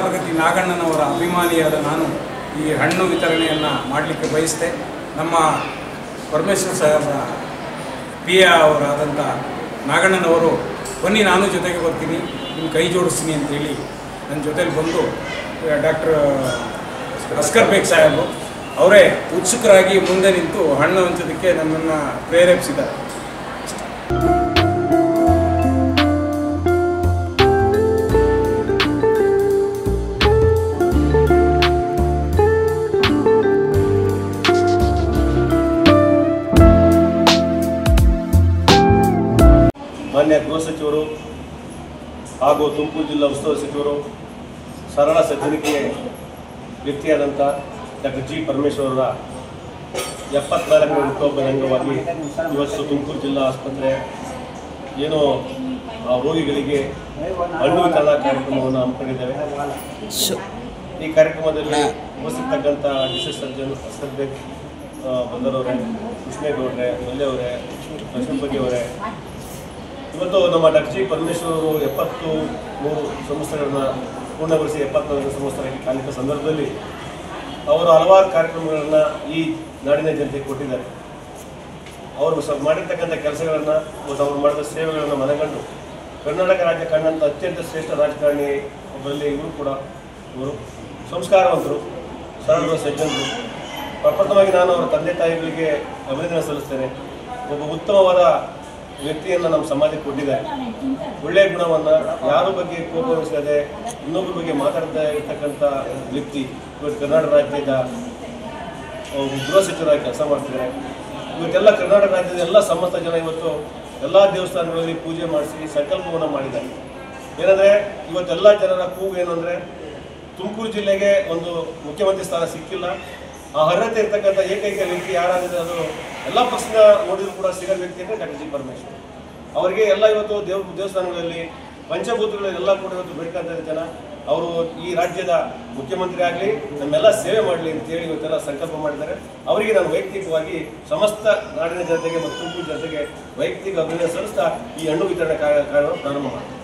ಪ್ರಗತಿ ನಾಗಣ್ಣನವರ ಅಭಿಮಾನಿಯಾದ ನಾನು ಈ ಹಣ್ಣು ವಿತರಣೆಯನ್ನು ಮಾಡಲಿಕ್ಕೆ ಬಯಸ್ತೆ. ನಮ್ಮ ಪರಮೇಶ್ವರ್ ಸಾಹೇಬರ ಪಿಯ ಅವರಾದಂಥ ನಾಗಣ್ಣನವರು ಬನ್ನಿ ನಾನು ಜೊತೆಗೆ ಬರ್ತೀನಿ, ನಿಮ್ಮ ಕೈ ಜೋಡಿಸ್ತೀನಿ ಅಂತೇಳಿ ನನ್ನ ಜೊತೆಲಿ ಬಂದು ಡಾಕ್ಟರ್ ಅಸ್ಕರ್ ಬೇಗ್ ಸಾಹೇಬರು ಅವರೇ ಉತ್ಸುಕರಾಗಿ ಮುಂದೆ ನಿಂತು ಹಣ್ಣು ಹಂಚೋದಕ್ಕೆ ನನ್ನನ್ನು ಪ್ರೇರೇಪಿಸಿದ್ದಾರೆ. ಮಾನ್ಯ ಗೃಹ ಸಚಿವರು ಹಾಗೂ ತುಮಕೂರು ಜಿಲ್ಲಾ ಉಸ್ತುವಾರಿ ಸಚಿವರು ಸರಳ ಸಜ್ಜನಿಕೆಯ ವ್ಯಕ್ತಿಯಾದಂಥ ಡಾಕ್ಟರ್ ಜಿ ಪರಮೇಶ್ವರರ 74ನೇ ಹುಟ್ಟುಹಬ್ಬದ ಅಂಗವಾಗಿ ಇವತ್ತು ತುಮಕೂರು ಜಿಲ್ಲಾ ಆಸ್ಪತ್ರೆ ಏನೋ ಆ ರೋಗಿಗಳಿಗೆ ಹಣ್ಣು ವಿತರಣಾ ಕಾರ್ಯಕ್ರಮವನ್ನು ಹಮ್ಮಿಕೊಂಡಿದ್ದೇವೆ. ಈ ಕಾರ್ಯಕ್ರಮದಲ್ಲಿ ಉಪಸ್ಥಿತಕ್ಕಂಥ ಡಿಸ್ಟ್ರಿಕ್ಟ್ ಸರ್ಜನ್ ಅಸ್ಕರ್ ಬೇಗ್ ಬಂದರವರೇ, ಕೃಷ್ಣೇಗೌಡ್ರೆ, ಮಲ್ಲೆ ಅವರೇ, ಲಕ್ಷ್ಮೀಪತಿ ಅವರೇ, ಇವತ್ತು ನಮ್ಮ ಡಾಕ್ಟರ್ ಜಿ ಪರಮೇಶ್ವರ್ ಅವರು 73 ಸಂವತ್ಸರಗಳನ್ನು ಪೂರ್ಣಗೊಳಿಸಿ 74ನೇ ಸಂವತ್ಸರಕ್ಕೆ ಕಾಲಿಕ ಸಂದರ್ಭದಲ್ಲಿ ಅವರು ಹಲವಾರು ಕಾರ್ಯಕ್ರಮಗಳನ್ನು ಈ ನಾಡಿನ ಜನತೆಗೆ ಕೊಟ್ಟಿದ್ದಾರೆ. ಅವರು ಮಾಡಿರ್ತಕ್ಕಂಥ ಕೆಲಸಗಳನ್ನು ಮತ್ತು ಅವರು ಮಾಡಿದ ಸೇವೆಗಳನ್ನು ಮನಗಂಡು ಕರ್ನಾಟಕ ರಾಜ್ಯ ಕಂಡಂಥ ಅತ್ಯಂತ ಶ್ರೇಷ್ಠ ರಾಜಕಾರಣಿ ಒಬ್ಬರಲ್ಲಿ ಇವರು ಕೂಡ ಇವರು ಸಂಸ್ಕಾರವಂತರು, ಸರಳ ಸಜ್ಜನರು. ಪ್ರಪ್ರಥಮವಾಗಿ ನಾನು ಅವರ ತಂದೆ ತಾಯಿಗಳಿಗೆ ಅಭಿನಂದನೆ ಸಲ್ಲಿಸ್ತೇನೆ. ಒಬ್ಬ ಉತ್ತಮವಾದ ವ್ಯಕ್ತಿಯನ್ನು ನಮ್ಮ ಸಮಾಜಕ್ಕೆ ಕೊಟ್ಟಿದ್ದಾರೆ. ಒಳ್ಳೆಯ ಗುಣವನ್ನು, ಯಾರ ಬಗ್ಗೆ ಕೋಪವಿಸದೆ ಇನ್ನೊಬ್ಬರ ಬಗ್ಗೆ ಮಾತಾಡ್ತಾ ಇರ್ತಕ್ಕಂಥ ವ್ಯಕ್ತಿ ಇವತ್ತು ಕರ್ನಾಟಕ ರಾಜ್ಯದ ಗೃಹ ಸಚಿವರಾಗಿ ಕೆಲಸ ಮಾಡ್ತಿದ್ದಾರೆ. ಇವತ್ತೆಲ್ಲ ಕರ್ನಾಟಕ ರಾಜ್ಯದ ಎಲ್ಲ ಸಮಸ್ತ ಜನ ಇವತ್ತು ಎಲ್ಲ ದೇವಸ್ಥಾನಗಳಲ್ಲಿ ಪೂಜೆ ಮಾಡಿಸಿ ಸಂಕಲ್ಪವನ್ನು ಮಾಡಿದ್ದಾರೆ. ಏನಂದರೆ ಇವತ್ತೆಲ್ಲ ಜನರ ಕೂಗು ಏನು ಅಂದರೆ ತುಮಕೂರು ಜಿಲ್ಲೆಗೆ ಒಂದು ಮುಖ್ಯಮಂತ್ರಿ ಸ್ಥಾನ ಸಿಕ್ಕಿಲ್ಲ, ಆ ಅರ್ಹತೆ ಇರ್ತಕ್ಕಂಥ ಏಕೈಕ ವ್ಯಕ್ತಿ ಯಾರಾಗಿದೆ ಅದು ಎಲ್ಲ ಪಕ್ಷದ ನೋಡಿದ್ರು ಕೂಡ ಸಿಗೋ ವ್ಯಕ್ತಿ ಅಂದರೆ ಡಾಕ್ಟರ್ ಜಿ ಪರಮೇಶ್ವರ್ ಅವರಿಗೆ ಎಲ್ಲ ಇವತ್ತು ದೇವಸ್ಥಾನಗಳಲ್ಲಿ ಪಂಚಭೂತಗಳೆಲ್ಲ ಕೂಡ ಇವತ್ತು ಬೇಡ್ಕೊಂತ ಜನ ಅವರು ಈ ರಾಜ್ಯದ ಮುಖ್ಯಮಂತ್ರಿ ಆಗಲಿ ನಮ್ಮೆಲ್ಲ ಸೇವೆ ಮಾಡಲಿ ಅಂತೇಳಿ ಇವತ್ತೆಲ್ಲ ಸಂಕಲ್ಪ ಮಾಡಿದ್ದಾರೆ. ಅವರಿಗೆ ನಾನು ವೈಯಕ್ತಿಕವಾಗಿ ಸಮಸ್ತ ನಾಡಿನ ಜನತೆಗೆ ಮತ್ತು ತುಮಕೂರು ಜನತೆಗೆ ವೈಯಕ್ತಿಕ ಅಭಿನಂದನೆ ಸಲ್ಲಿಸ್ತಾ ಈ ಹಣ್ಣು ವಿತರಣೆ ಕಾರ್ಯಕ್ರಮ ಪ್ರಾರಂಭ ಮಾಡ್ತೀನಿ.